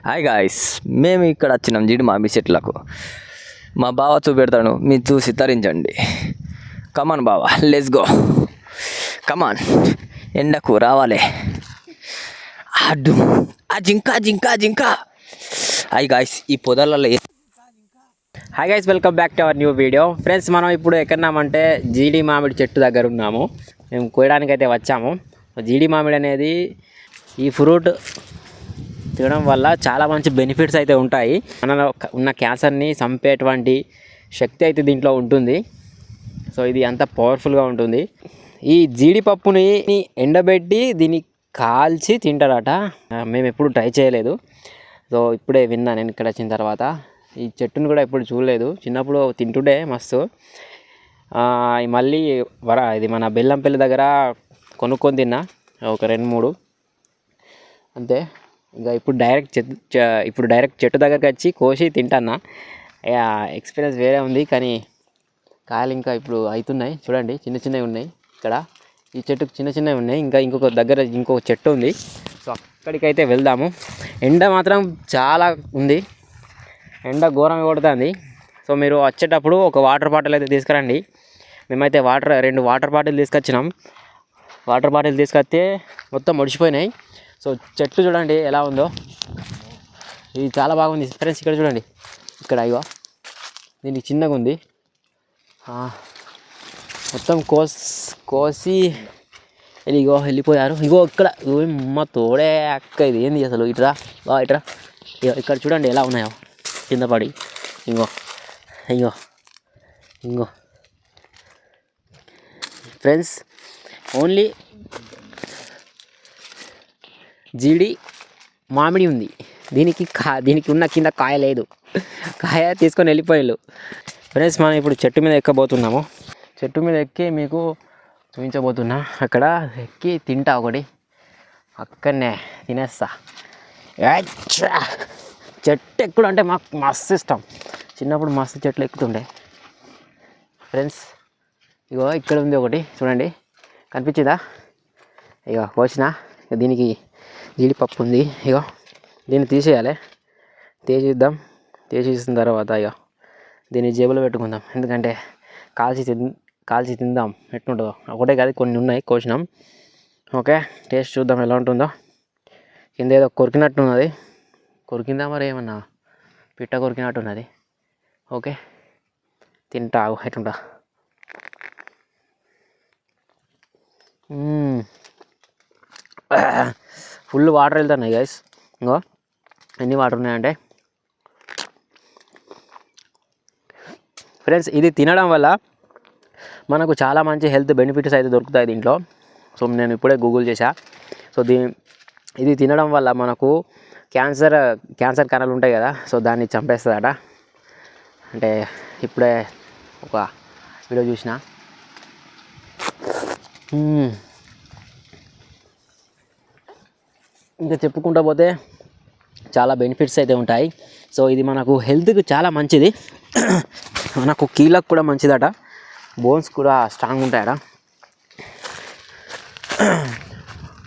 Hi guys, మేము ఇక్కడ వచ్చినాం జీడి మామి చెట్లకు. మా బావ చూపెడతాను, మీరు చూసి తరించండి. కమాన్ బావా, లెట్స్ గో. కమాన్, ఎండకు రావాలి. అడ్డు ఆ జింక జింక జింక. హాయ్ గాయ్స్, ఈ పొదలలో hi guys, welcome back to our new video. Friends, మనం ఇప్పుడు ఎక్కడున్నామంటే జీడి మామిడి చెట్టు దగ్గర ఉన్నాము. మేము కోయడానికి అయితే వచ్చాము. జీడి మామిడి అనేది ఈ ఫ్రూట్ తినడం వల్ల చాలా మంచి బెనిఫిట్స్ అయితే ఉంటాయి. మనలో ఉన్న క్యాన్సర్ని చంపేటువంటి శక్తి అయితే దీంట్లో ఉంటుంది. సో ఇది అంత పవర్ఫుల్గా ఉంటుంది. ఈ జీడిపప్పుని ఎండబెట్టి దీన్ని కాల్చి తింటారట. మేము ఎప్పుడు ట్రై చేయలేదు. సో ఇప్పుడే విన్నా నేను ఇక్కడ వచ్చిన తర్వాత. ఈ చెట్టును కూడా ఎప్పుడు చూడలేదు. చిన్నప్పుడు తింటుండే మస్తు. మళ్ళీ ఇది మన బెల్లంపల్లి దగ్గర కొనుక్కొని తిన్నా ఒక 2-3 అంతే. ఇంకా ఇప్పుడు డైరెక్ట్ చెట్టు దగ్గరికి వచ్చి కోసి తింటాన్నా. ఎక్స్పీరియన్స్ వేరే ఉంది. కానీ కాయలు ఇంకా ఇప్పుడు అవుతున్నాయి. చూడండి, చిన్న చిన్నవి ఉన్నాయి. ఇక్కడ ఈ చెట్టుకు చిన్న చిన్నవి ఉన్నాయి. ఇంకా ఇంకొక చెట్టు ఉంది. సో అక్కడికైతే వెళ్దాము. ఎండ మాత్రం చాలా ఉంది. ఎండ ఘోరంగా కొడుతుంది. సో మీరు వచ్చేటప్పుడు ఒక వాటర్ బాటిల్ అయితే తీసుకురండి. మేమైతే 2 వాటర్ బాటిల్ తీసుకొచ్చినాం. వాటర్ బాటిల్ తీసుకొస్తే మొత్తం ముడిచిపోయినాయి. సో చెట్టు చూడండి ఎలా ఉందో. ఇది చాలా బాగుంది ఫ్రెండ్స్. ఇక్కడ చూడండి, ఇక్కడ ఇగో దీనికి చిన్నగా ఉంది. మొత్తం కోసి వెళ్ళిపోయారు. ఇగో ఇక్కడ అమ్మ తోడే అక్క, ఇది ఏంది అసలు? ఇట్రా ఇట్రా. ఇక్కడ చూడండి ఎలా ఉన్నాయో కింద పడి. ఇంగో ఫ్రెండ్స్, ఓన్లీ జీడి మామిడి ఉంది. దీనికి ఉన్న కింద కాయ లేదు. కాయ తీసుకొని వెళ్ళిపోయారు ఫ్రెండ్స్. మనం ఇప్పుడు చెట్టు మీద ఎక్కబోతున్నాము. చెట్టు మీద ఎక్కి మీకు చూపించబోతున్నా. అక్కడ ఎక్కి తింటా ఒకటి, అక్కడనే తినేస్తా. చెట్టు ఎక్కుడు అంటే మాకు మస్తు ఇష్టం. చిన్నప్పుడు మస్తు చెట్లు ఎక్కుతుండే ఫ్రెండ్స్. ఇగో ఇక్కడ ఉంది ఒకటి, చూడండి, కనిపించిందా? ఇగో కోసిన. దీనికి జీడిపప్పు ఉంది. ఇగో దీన్ని తీసేయాలి. తీసేసిన తర్వాత ఇగో దీన్ని జేబులో పెట్టుకుందాం. ఎందుకంటే కాల్చి తిందాం ఎట్లుంటుందో. ఒకటే కాదు, కొన్ని ఉన్నాయి, కోసినాం. ఓకే, టేస్ట్ చూద్దాం ఎలా ఉంటుందో. కింద ఏదో కొరికినట్టు ఉన్నది. కొరికిందా మరి, ఏమన్నా పిట్ట కొరికినట్టు ఉన్నది. ఓకే, తింటా ఎట్లుంటా. ఫుల్ వాటర్ వెళ్తున్నాయి గైస్. ఇంకో ఎన్ని వాటర్ ఉన్నాయంటే ఫ్రెండ్స్, ఇది తినడం వల్ల మనకు చాలా మంచి హెల్త్ బెనిఫిట్స్ అయితే దొరుకుతాయి దీంట్లో. సో నేను ఇప్పుడే గూగుల్ చేశా. సో ఇది తినడం వల్ల మనకు క్యాన్సర్ కణాలు ఉంటాయి కదా, సో దాన్ని చంపేస్తుందట. అంటే ఇప్పుడే ఒక వీడియో చూసిన. ఇంకా చెప్పుకుంటూ పోతే చాలా బెనిఫిట్స్ అయితే ఉంటాయి. సో ఇది మనకు హెల్త్కి చాలా మంచిది. మనకు కీళ్ళకు కూడా మంచిదట. బోన్స్ కూడా స్ట్రాంగ్ ఉంటాయట.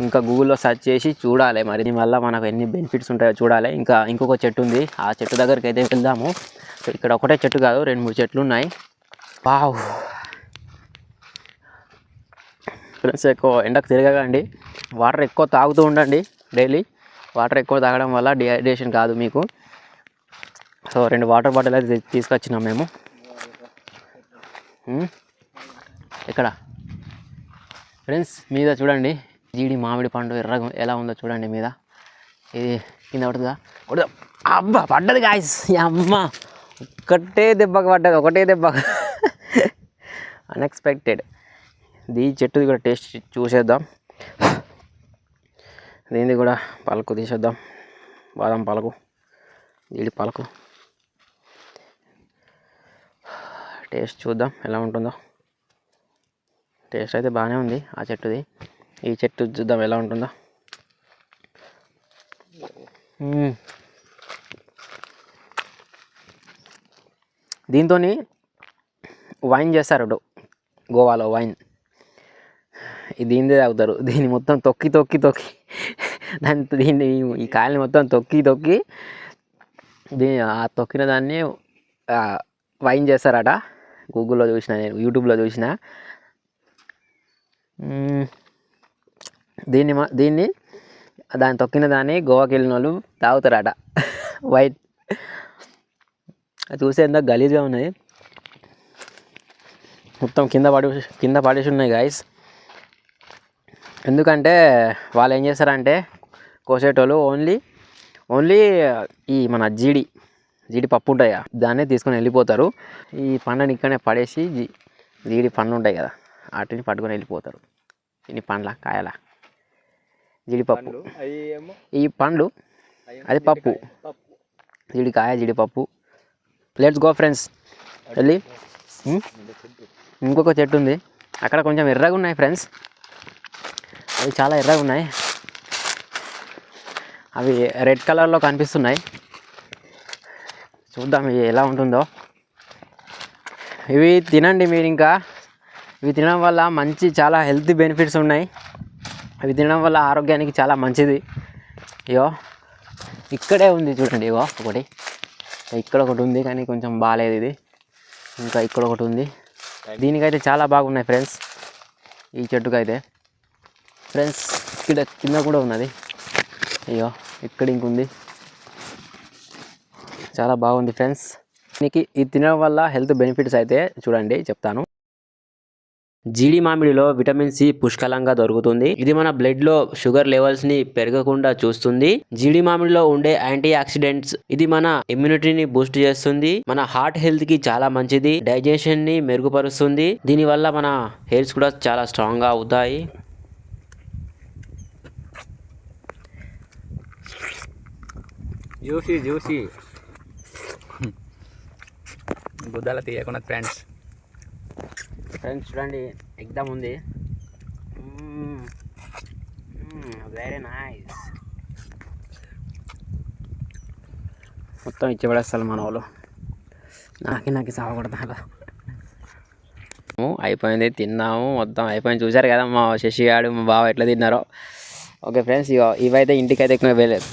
ఇంకా గూగుల్లో సెర్చ్ చేసి చూడాలి మరి దీనివల్ల మనకు ఎన్ని బెనిఫిట్స్ ఉంటాయో చూడాలి. ఇంకొక చెట్టు ఉంది, ఆ చెట్టు దగ్గరికి అయితే వెళ్దాము. సో ఇక్కడ ఒకటే చెట్టు కాదు, 2-3 చెట్లు ఉన్నాయి. వావ్ ఫ్రెండ్స్, ఎక్కువ ఎండకు తిరగకండి. వాటర్ ఎక్కువ తాగుతూ ఉండండి డైలీ. వాటర్ ఎక్కువ తాగడం వల్ల డిహైడ్రేషన్ కాదు మీకు. సో 2 వాటర్ బాటిల్ అయితే తీసుకొచ్చినాం మేము. ఇక్కడ ఫ్రెండ్స్ మీద చూడండి, జీడి మామిడి పండు ఎర్రగా ఎలా ఉందో చూడండి మీద. ఇది కింద పడుతుందా? అబ్బా పడ్డది గాయ్స్. అమ్మ ఒకటే దెబ్బ అన్ఎక్స్పెక్టెడ్. ఈ చెట్టుది కూడా టేస్ట్ చూసేద్దాం. దీనిది కూడా పలుకు తీసేద్దాం. బాదం పలుకు, జీడి పలుకు టేస్ట్ చూద్దాం ఎలా ఉంటుందో. టేస్ట్ అయితే బాగానే ఉంది ఆ చెట్టుది. ఈ చెట్టు చూద్దాం ఎలా ఉంటుందో. దీంతో వైన్ చేస్తారు గోవాలో. వైన్ దీనిదే తాగుతారు. దీన్ని మొత్తం తొక్కి దీన్ని ఈ కాయని మొత్తం తొక్కి ఆ తొక్కిన దాన్ని వైన్ చేస్తారట. గూగుల్లో చూసిన, నేను యూట్యూబ్లో చూసిన. దీన్ని దాన్ని తొక్కిన దాన్ని గోవాకి వెళ్ళిన వాళ్ళు తాగుతారట. వైట్ అది చూస్తే ఎంత గలీజ్గా ఉన్నది, మొత్తం కింద పడేసి ఉన్నాయి గాయస్. ఎందుకంటే వాళ్ళు ఏం చేస్తారంటే కోసేటోళ్ళు ఓన్లీ ఈ మన జీడి పప్పు ఉంటాయి కదా, దాన్నే తీసుకొని వెళ్ళిపోతారు. ఈ పండ్లని ఇక్కడనే పడేసి జీడి పండ్లు ఉంటాయి కదా, వాటిని పట్టుకొని వెళ్ళిపోతారు. ఇన్ని పండ్ల కాయల జీడిపప్పు, ఈ పండ్లు అది పప్పు, జీడికాయ జీడిపప్పు. Let's go friends. వెళ్ళి ఇంకొక చెట్టు ఉంది అక్కడ, కొంచెం ఎర్రగా ఉన్నాయి ఫ్రెండ్స్, అవి చాలా ఎర్రగా ఉన్నాయి. అవి రెడ్ కలర్లో కనిపిస్తున్నాయి. చూద్దాం ఇవి ఎలా ఉంటుందో. ఇవి తినండి మీరు. ఇంకా ఇవి తినడం వల్ల చాలా హెల్తీ బెనిఫిట్స్ ఉన్నాయి. అవి తినడం వల్ల ఆరోగ్యానికి చాలా మంచిది. ఇగో ఇక్కడే ఉంది చూడండి, ఇగో ఒకటి ఇక్కడ ఒకటి ఉంది కానీ కొంచెం బాగాలేదు ఇది. ఇంకా ఇక్కడ ఒకటి ఉంది. దీనికైతే చాలా బాగున్నాయి ఫ్రెండ్స్, ఈ చెట్టుకైతే. ఫ్రెండ్స్ ఇక్కడ కింద కూడా ఉన్నది, అయ్యో ఇక్కడ ఇంకుంది. చాలా బాగుంది ఫ్రెండ్స్. దీనికి ఇది తినడం వల్ల హెల్త్ బెనిఫిట్స్ అయితే చూడండి చెప్తాను. జీడి మామిడిలో విటమిన్ సి పుష్కలంగా దొరుకుతుంది. ఇది మన బ్లడ్ లో షుగర్ లెవెల్స్ ని పెరగకుండా చూస్తుంది. జీడి మామిడిలో ఉండే యాంటీ ఆక్సిడెంట్స్ ఇది మన ఇమ్యూనిటీని బూస్ట్ చేస్తుంది. మన హార్ట్ హెల్త్ కి చాలా మంచిది. డైజెషన్ ని మెరుగుపరుస్తుంది. దీని వల్ల మన హెయిర్స్ కూడా చాలా స్ట్రాంగ్ గా అవుతాయి. జ్యూసీ గుద్దాల తీయకుండా ఫ్రెండ్స్ చూడండి ఎగ్దమ్ ఉంది. Very nice. మొత్తం ఇచ్చి పడేస్తారు మన వాళ్ళు. నాకు సాగకూడదు. అయిపోయింది, తిన్నాము, మొత్తం అయిపోయింది. చూసారు కదా మా శశి గారు మా బావ ఎట్లా తిన్నారో. ఓకే ఫ్రెండ్స్, ఇవైతే ఇంటికైతే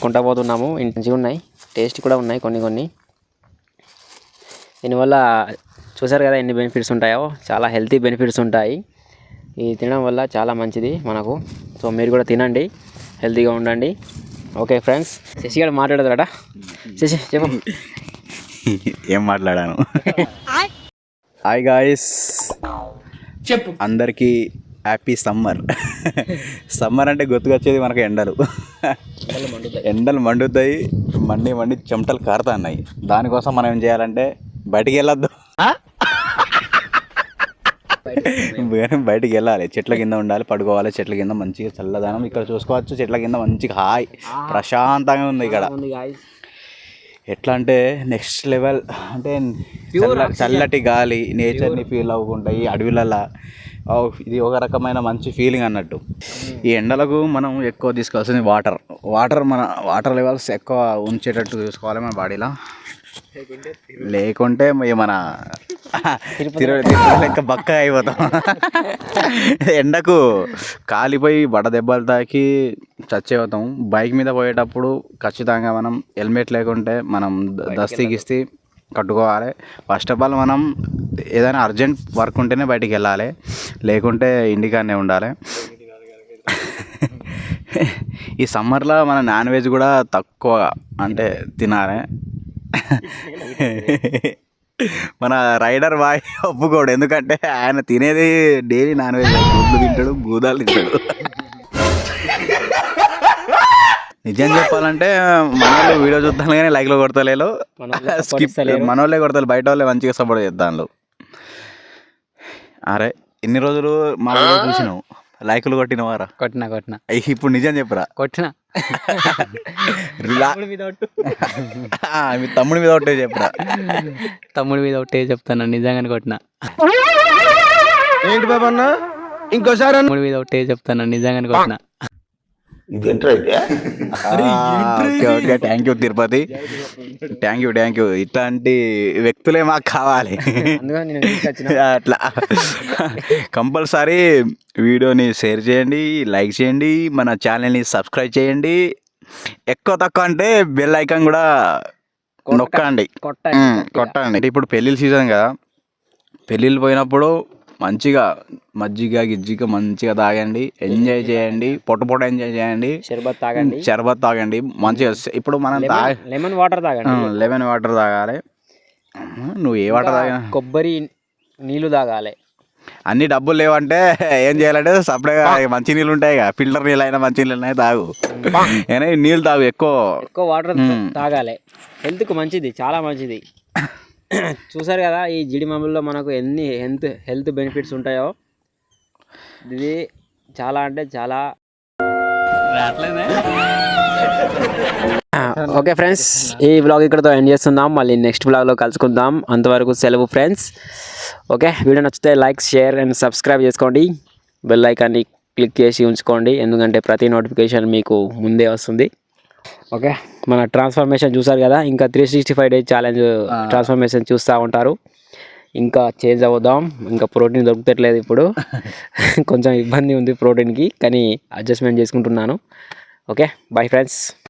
కొంటా పోతున్నాము. మంచిగా ఉన్నాయి, టేస్ట్ కూడా ఉన్నాయి కొన్ని. దీనివల్ల చూసారు కదా ఎన్ని బెనిఫిట్స్ ఉంటాయో, చాలా హెల్తీ బెనిఫిట్స్ ఉంటాయి. ఇది తినడం వల్ల చాలా మంచిది మనకు. సో మీరు కూడా తినండి, హెల్తీగా ఉండండి. ఓకే ఫ్రెండ్స్, శశి గారు మాట్లాడతారట. శశి చెప్పు. ఏం మాట్లాడాను? హాయ్ గాయస్, చెప్పు. అందరికీ హ్యాపీ సమ్మర్. సమ్మర్ అంటే గుర్తుకొచ్చేది మనకు ఎండలు మండుతాయి, మండి చెమటలు కారుతున్నాయి. దానికోసం మనం ఏం చేయాలంటే బయటికి వెళ్ళొద్దు, బయటికి వెళ్ళాలి. చెట్ల కింద ఉండాలి, పడుకోవాలి. చెట్ల కింద మంచిగా చల్లదనం ఇక్కడ చూసుకోవచ్చు. చెట్ల కింద మంచిగా హాయ్ ప్రశాంతంగా ఉంది ఇక్కడ. ఎట్లా అంటే నెక్స్ట్ లెవెల్, అంటే చల్లటి గాలి, నేచర్ని ఫీల్ అవ్వకుండా ఈ అడవిలలో ఇది ఒక రకమైన మంచి ఫీలింగ్ అన్నట్టు. ఈ ఎండలకు మనం ఎక్కువ తీసుకోవాల్సింది వాటర్ లెవెల్స్ ఎక్కువ ఉంచేటట్టు చూసుకోవాలి మన బాడీలో. లేకుంటే మన లెక్క బక్క అయిపోతాం. ఎండకు కాలిపోయి బడ దెబ్బలు తాకి చచ్చేపోతాం. బైక్ మీద పోయేటప్పుడు ఖచ్చితంగా మనం హెల్మెట్ లేకుంటే మనం దస్తీ కట్టుకోవాలి. ఫస్ట్ ఆఫ్ ఆల్ మనం ఏదైనా అర్జెంట్ వర్క్ ఉంటేనే బయటికి వెళ్ళాలి, లేకుంటే ఇంటికాడనే ఉండాలి. ఈ సమ్మర్లో మన నాన్ వెజ్ కూడా తక్కువ అంటే తినాలి. మన రైడర్ బాయ్ ఒప్పుకోడు, ఎందుకంటే ఆయన తినేది డైలీ నాన్ వెజ్. గుడ్లు తింటాడు, గూదాలు తింటాడు. నిజం చెప్పాలంటే మనోళ్ళు వీడియో చూస్తాను కానీ లైక్లో కొడతలేరు, స్కిప్ మనోళ్ళే కొడతారు, బయట వాళ్ళే మంచిగా సపోర్ట్ చేస్తాను. అరే ఇన్ని రోజులు మా వీడియో చూసినావు, లైకులు కొట్టినవారా? కొట్టినా. ఇప్పుడు నిజం చెప్పురా. కొట్టినా. మీ తమ్ముడి మీద ఒకటే చెప్పురా. తమ్ముడి మీద ఒకటే చెప్తాను, నిజంగానే కొట్టినా. ఏంటి బాబా అన్న ఇంకోసారి తమ్ముడి మీద ఒకటే చెప్తాను, నిజంగానే కొట్టినా. Okay okay, thank you Tirupati, thank you. ఇట్లాంటి వ్యక్తులే మాకు కావాలి. అందుకని నేను తీసుకొచ్చిన. అట్లా కంపల్సరీ వీడియోని షేర్ చేయండి, లైక్ చేయండి, మన ఛానల్ని సబ్స్క్రైబ్ చేయండి. ఎక్కువ తక్కువ అంటే బెల్ ఐకాన్ కూడా నొక్కండి, కొట్టండి. ఇప్పుడు పెళ్ళిళ్ళ సీజన్ కదా, పెళ్ళిళ్ళు పోయినప్పుడు మంచిగా మజ్జిగ గిజ్జిగ మంచిగా తాగండి, ఎంజాయ్ చేయండి, పొట్ట ఎంజాయ్ చేయండి, షర్బత్ తాగండి మంచిగా. ఇప్పుడు మనం లెమన్ వాటర్ తాగండి, లెమన్ వాటర్ తాగాలి. నువ్వు ఏ వాటర్ తాగా, కొబ్బరి నీళ్ళు తాగాలి. అన్ని డబ్బులు లేవంటే ఏం చేయాలంటే సపరేట్గా మంచి నీళ్ళు ఉంటాయి కదా, ఫిల్టర్ నీళ్ళు అయినా మంచి నీళ్ళు అయినా తాగు, అయినా నీళ్ళు తాగు, ఎక్కువ వాటర్ తాగాలి. హెల్త్కు మంచిది, చాలా మంచిది. చూసారు కదా ఈ జీడి మామిడిలో మనకు ఎన్ని హెల్త్ బెనిఫిట్స్ ఉంటాయో. ఇది చాలా అంటే చాలా. ఓకే ఫ్రెండ్స్, ఈ బ్లాగ్ ఇక్కడతో ఎండ్ చేస్తున్నాం. మళ్ళీ నెక్స్ట్ బ్లాగ్లో కలుసుకుందాం. అంతవరకు సెలవు ఫ్రెండ్స్. ఓకే, వీడియో నచ్చితే లైక్, షేర్ అండ్ సబ్స్క్రైబ్ చేసుకోండి. బెల్ ఐకాన్ని క్లిక్ చేసి ఉంచుకోండి, ఎందుకంటే ప్రతి నోటిఫికేషన్ మీకు ముందే వస్తుంది. ఓకే, మన ట్రాన్స్ఫర్మేషన్ చూసారు కదా, ఇంకా 365 డేస్ ఛాలెంజ్ ట్రాన్స్ఫర్మేషన్ చూస్తూ ఉంటారు. ఇంకా చేంజ్ అవుదాం. ఇంకా ప్రోటీన్ దొరుకుతట్లేదు ఇప్పుడు, కొంచెం ఇబ్బంది ఉంది ప్రోటీన్కి, కానీ అడ్జస్ట్మెంట్ చేసుకుంటున్నాను. Okay, bye friends.